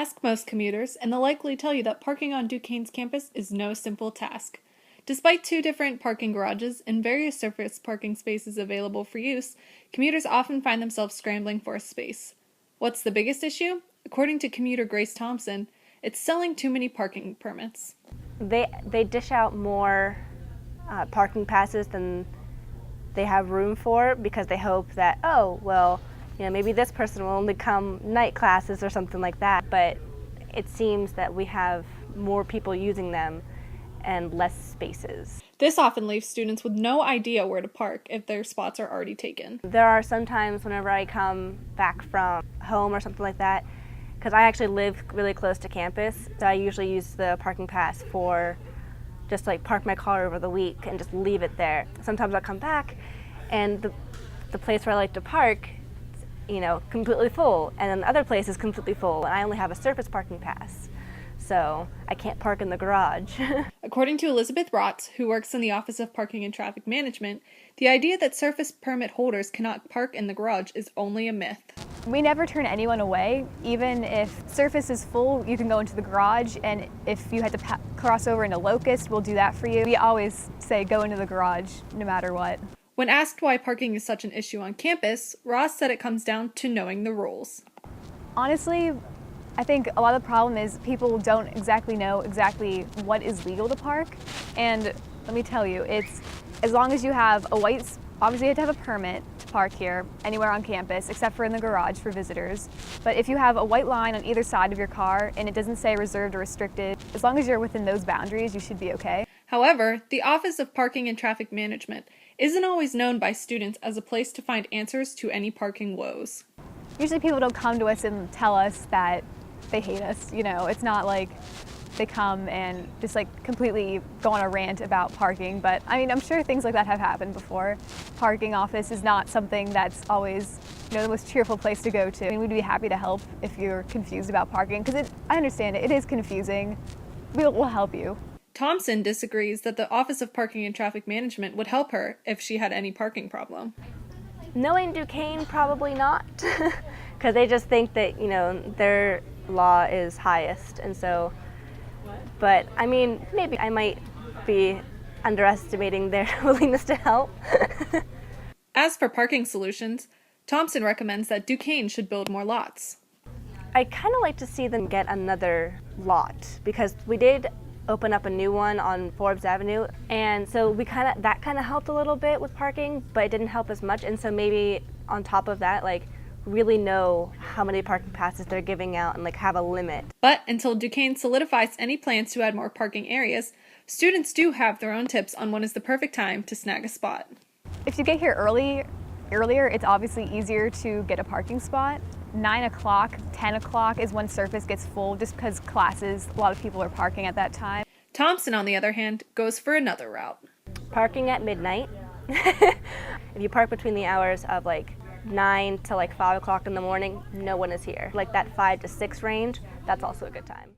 Ask most commuters, and they'll likely tell you that parking on Duquesne's campus is no simple task. Despite 2 different parking garages and various surface parking spaces available for use, commuters often find themselves scrambling for a space. What's the biggest issue? According to commuter Grace Thompson, it's selling too many parking permits. They dish out more parking passes than they have room for because they hope that, oh, well, maybe this person will only come night classes or something like that. But it seems that we have more people using them and less spaces. This often leaves students with no idea where to park if their spots are already taken. There are some times whenever I come back from home or something like that, because I actually live really close to campus, so I usually use the parking pass for just like park my car over the week and just leave it there. Sometimes I'll come back and the place where I like to park, completely full, and then the other place is completely full, and I only have a surface parking pass. So I can't park in the garage. According to Elizabeth Rotz, who works in the Office of Parking and Traffic Management, the idea that surface permit holders cannot park in the garage is only a myth. We never turn anyone away. Even if surface is full, you can go into the garage, and if you had to cross over into Locust, we'll do that for you. We always say go into the garage no matter what. When asked why parking is such an issue on campus, Ross said it comes down to knowing the rules. Honestly, I think a lot of the problem is people don't exactly know what is legal to park. And let me tell you, it's as long as you have obviously you have to have a permit to park here anywhere on campus except for in the garage for visitors. But if you have a white line on either side of your car and it doesn't say reserved or restricted, as long as you're within those boundaries, you should be okay. However, the Office of Parking and Traffic Management isn't always known by students as a place to find answers to any parking woes. Usually people don't come to us and tell us that they hate us, It's not like they come and just completely go on a rant about parking, but I'm sure things like that have happened before. Parking office is not something that's always, the most cheerful place to go to. We'd be happy to help if you're confused about parking, because I understand it is confusing. We'll help you. Thompson disagrees that the Office of Parking and Traffic Management would help her if she had any parking problem. Knowing Duquesne, probably not, because they just think that, their law is highest, and so, but maybe I might be underestimating their willingness to help. As for parking solutions, Thompson recommends that Duquesne should build more lots. I kind of like to see them get another lot, because we did open up a new one on Forbes Avenue, and so that kind of helped a little bit with parking, but it didn't help as much, and so maybe on top of that, really know how many parking passes they're giving out and have a limit. But until Duquesne solidifies any plans to add more parking areas, students do have their own tips on when is the perfect time to snag a spot. If you get here earlier, it's obviously easier to get a parking spot. 9 o'clock, 10 o'clock is when surface gets full just because classes, a lot of people are parking at that time. Thompson, on the other hand, goes for another route. Parking at midnight. If you park between the hours of 9 to 5 o'clock in the morning, no one is here. That 5 to 6 range, that's also a good time.